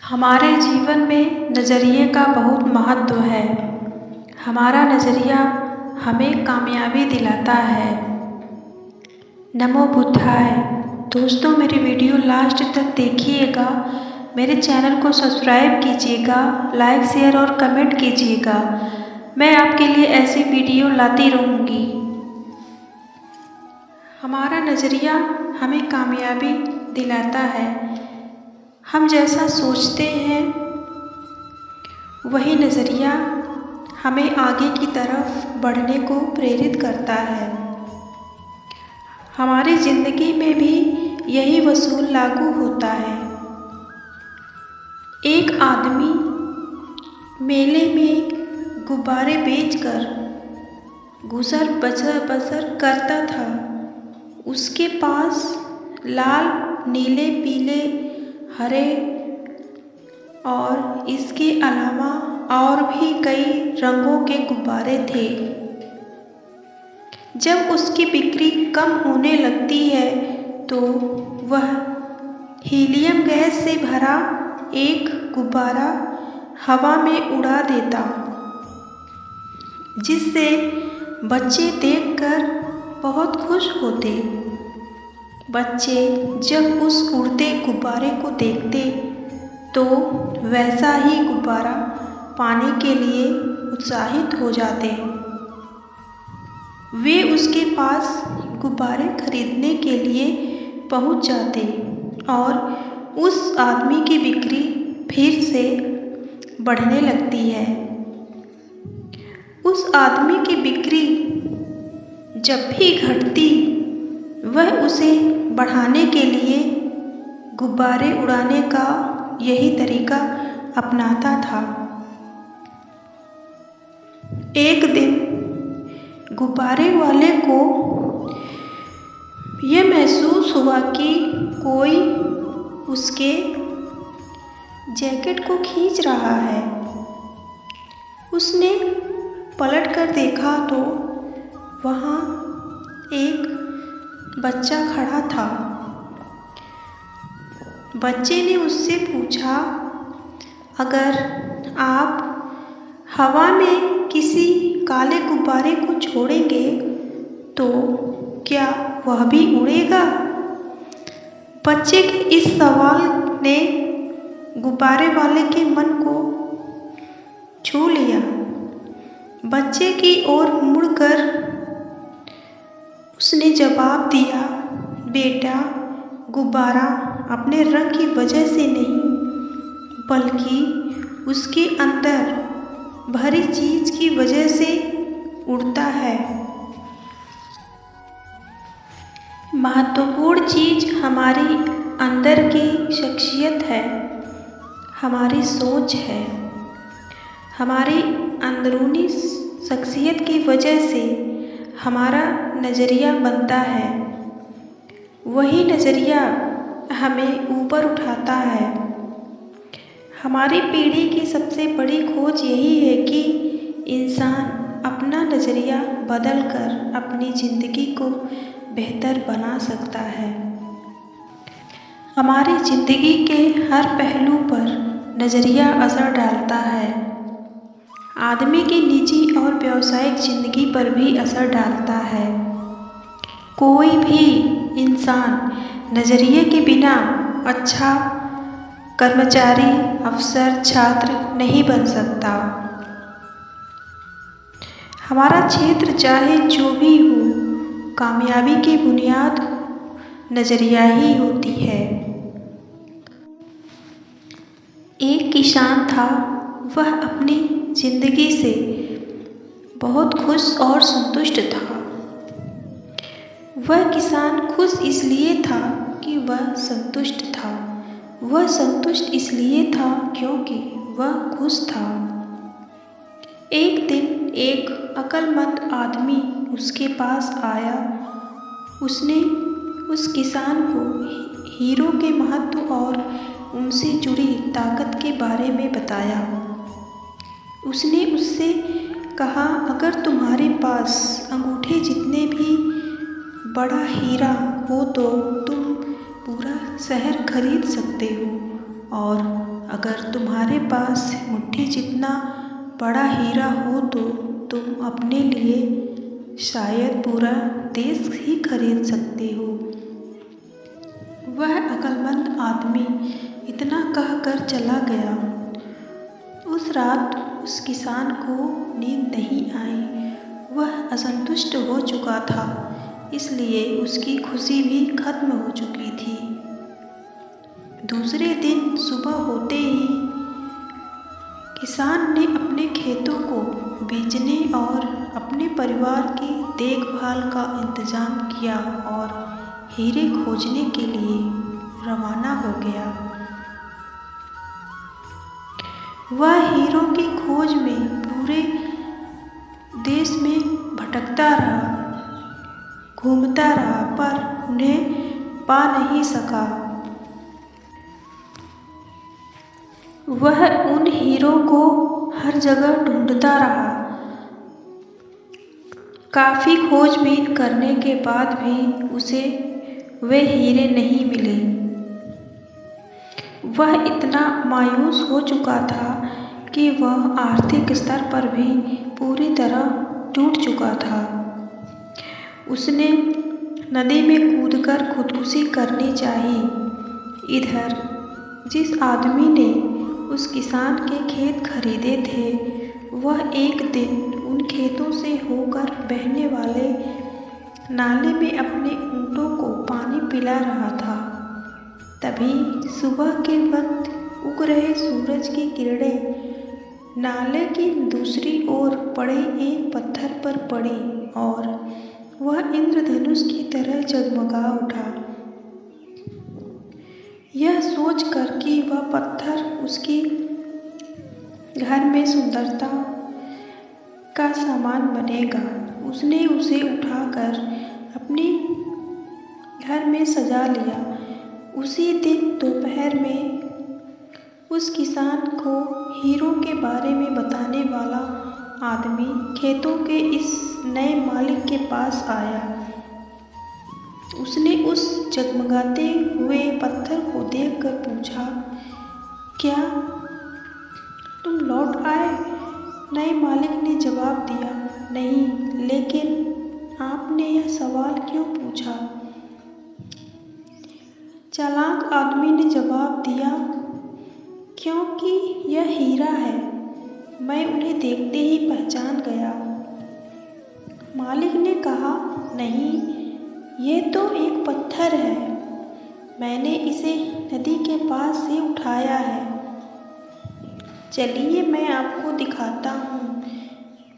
हमारे जीवन में नज़रिए का बहुत महत्व है। हमारा नज़रिया हमें कामयाबी दिलाता है। नमो बुद्धाय। दोस्तों, मेरी वीडियो लास्ट तक देखिएगा। मेरे चैनल को सब्सक्राइब कीजिएगा, लाइक शेयर और कमेंट कीजिएगा। मैं आपके लिए ऐसी वीडियो लाती रहूँगी। हमारा नज़रिया हमें कामयाबी दिलाता है। हम जैसा सोचते हैं वही नज़रिया हमें आगे की तरफ बढ़ने को प्रेरित करता है। हमारी ज़िंदगी में भी यही वसूल लागू होता है। एक आदमी मेले में गुब्बारे बेचकर गुजर बसर करता था। उसके पास लाल, नीले, पीले, हरे और इसके अलावा और भी कई रंगों के गुब्बारे थे। जब उसकी बिक्री कम होने लगती है तो वह हीलियम गैस से भरा एक गुब्बारा हवा में उड़ा देता, जिससे बच्चे देखकर बहुत खुश होते। बच्चे जब उस उड़ते गुब्बारे को देखते तो वैसा ही गुब्बारा पाने के लिए उत्साहित हो जाते। वे उसके पास गुब्बारे खरीदने के लिए पहुंच जाते और उस आदमी की बिक्री फिर से बढ़ने लगती है। उस आदमी की बिक्री जब भी घटती, वह उसे बढ़ाने के लिए गुब्बारे उड़ाने का यही तरीका अपनाता था। एक दिन गुब्बारे वाले को यह महसूस हुआ कि कोई उसके जैकेट को खींच रहा है। उसने पलट कर देखा तो वहाँ एक बच्चा खड़ा था। बच्चे ने उससे पूछा, अगर आप हवा में किसी काले गुब्बारे को छोड़ेंगे तो क्या वह भी उड़ेगा? बच्चे के इस सवाल ने गुब्बारे वाले के मन को छू लिया। बच्चे की ओर मुड़कर उसने जवाब दिया, बेटा, गुब्बारा अपने रंग की वजह से नहीं, बल्कि उसके अंदर भरी चीज की वजह से उड़ता है। महत्वपूर्ण चीज हमारी अंदर की शख्सियत है, हमारी सोच है। हमारी अंदरूनी शख्सियत की वजह से हमारा नज़रिया बनता है। वही नज़रिया हमें ऊपर उठाता है। हमारी पीढ़ी की सबसे बड़ी खोज यही है कि इंसान अपना नज़रिया बदलकर अपनी ज़िंदगी को बेहतर बना सकता है। हमारी ज़िंदगी के हर पहलू पर नज़रिया असर डालता है। आदमी की निजी और व्यावसायिक ज़िंदगी पर भी असर डालता है। कोई भी इंसान नज़रिए के बिना अच्छा कर्मचारी, अफसर, छात्र नहीं बन सकता। हमारा क्षेत्र चाहे जो भी हो, कामयाबी की बुनियाद नज़रिया ही होती है। एक किसान था। वह अपनी जिंदगी से बहुत खुश और संतुष्ट था। वह किसान खुश इसलिए था कि वह संतुष्ट था। वह संतुष्ट इसलिए था क्योंकि वह खुश था। एक दिन एक अक्लमंद आदमी उसके पास आया। उसने उस किसान को हीरो के महत्व और उनसे जुड़ी ताकत के बारे में बताया। उसने उससे कहा, अगर तुम्हारे पास अंगूठे जितने भी बड़ा हीरा हो तो तुम पूरा शहर खरीद सकते हो, और अगर तुम्हारे पास मुट्ठी जितना बड़ा हीरा हो तो तुम अपने लिए शायद पूरा देश ही खरीद सकते हो। वह अक्लमंद आदमी इतना कहकर चला गया। उस रात उस किसान को नींद नहीं आई। वह असंतुष्ट हो चुका था, इसलिए उसकी खुशी भी खत्म हो चुकी थी। दूसरे दिन सुबह होते ही किसान ने अपने खेतों को बेचने और अपने परिवार की देखभाल का इंतजाम किया और हीरे खोजने के लिए रवाना हो गया। वह हीरों की खोज में पूरे देश में भटकता रहा, घूमता रहा, पर उन्हें पा नहीं सका। वह उन हीरों को हर जगह ढूंढता रहा। काफी खोजबीन करने के बाद भी उसे वे हीरे नहीं मिले। वह इतना मायूस हो चुका था कि वह आर्थिक स्तर पर भी पूरी तरह टूट चुका था। उसने नदी में कूदकर खुदकुशी करनी चाहिए। इधर जिस आदमी ने उस किसान के खेत खरीदे थे, वह एक दिन उन खेतों से होकर बहने वाले नाले में अपने ऊँटों को पानी पिला रहा था। तभी सुबह के वक्त उग रहे सूरज की किरणें नाले की दूसरी ओर पड़े एक पत्थर पर पड़ी और वह इंद्रधनुष की तरह जगमगा उठा। यह सोचकर कि वह पत्थर उसकी घर में सुंदरता का सामान बनेगा, उसने उसे उठाकर अपने घर में सजा लिया। उसी दिन दोपहर में उस किसान को हीरों के बारे में बताने वाला आदमी खेतों के इस नए मालिक के पास आया। उसने उस जगमगाते हुए पत्थर को देखकर पूछा, क्या तुम लौट आए? नए मालिक ने जवाब दिया, नहीं, लेकिन आपने यह सवाल क्यों पूछा? चालाक आदमी ने जवाब दिया, क्योंकि यह हीरा है, मैं उन्हें देखते ही पहचान गया। मालिक ने कहा, नहीं, ये तो एक पत्थर है, मैंने इसे नदी के पास से उठाया है। चलिए मैं आपको दिखाता हूँ।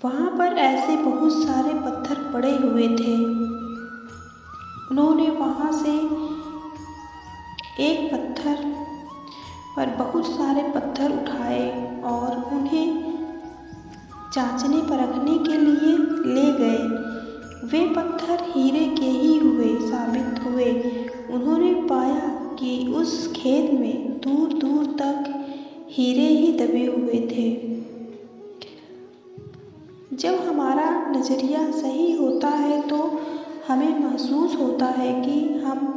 वहाँ पर ऐसे बहुत सारे पत्थर पड़े हुए थे। उन्होंने वहाँ से एक पत्थर पर बहुत सारे पत्थर उठाए और उन्हें जांचने परखने के लिए ले गए। वे पत्थर हीरे के ही साबित हुए। उन्होंने पाया कि उस खेत में दूर दूर तक हीरे ही दबे हुए थे। जब हमारा नज़रिया सही होता है तो हमें महसूस होता है कि हम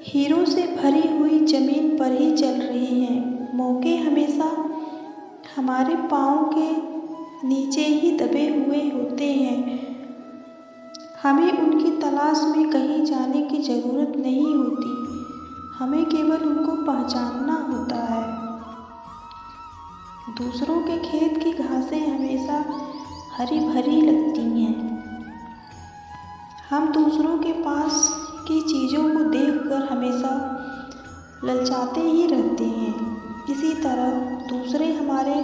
हीरों से भरी हुई ज़मीन पर ही चल रहे हैं। मौके हमेशा हमारे पाँव के नीचे ही दबे हुए होते हैं। हमें उनकी तलाश में कहीं जाने की ज़रूरत नहीं होती, हमें केवल उनको पहचानना होता है। दूसरों के खेत की घासें हमेशा हरी भरी लगती हैं। हम दूसरों के पास की चीज़ों को देखकर हमेशा ललचाते ही रहते हैं। इसी तरह दूसरे हमारे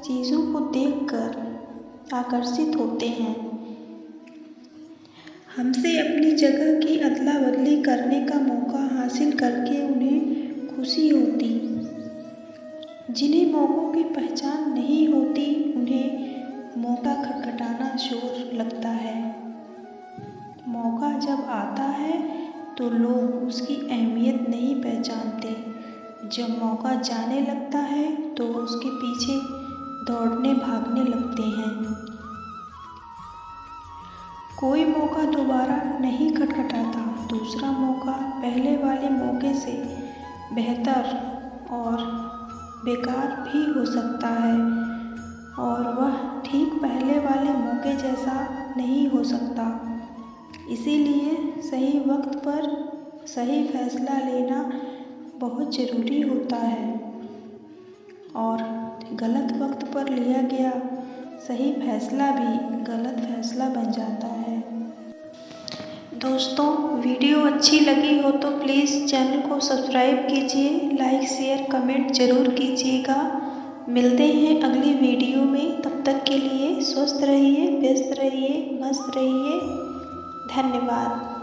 चीज़ों को देखकर आकर्षित होते हैं। हमसे अपनी जगह की अदला बदली करने का मौका हासिल करके उन्हें खुशी होती। जिन्हें मौक़ों की पहचान नहीं होती, उन्हें मौका खटखटाना शोर लगता है। मौका जब आता है तो लोग उसकी अहमियत नहीं पहचानते। जब मौका जाने लगता है तो उसके पीछे दौड़ने भागने लगते हैं। कोई मौका दोबारा नहीं खटखटाता। दूसरा मौका पहले वाले मौके से बेहतर और बेकार भी हो सकता है और वह ठीक पहले वाले मौके जैसा नहीं हो सकता। इसीलिए सही वक्त पर सही फैसला लेना बहुत ज़रूरी होता है और गलत वक्त पर लिया गया सही फैसला भी गलत फैसला बन जाता है। दोस्तों, वीडियो अच्छी लगी हो तो प्लीज़ चैनल को सब्सक्राइब कीजिए, लाइक शेयर कमेंट ज़रूर कीजिएगा। मिलते हैं अगली वीडियो में, तब तक के लिए स्वस्थ रहिए, व्यस्त रहिए, मस्त रहिए। धन्यवाद।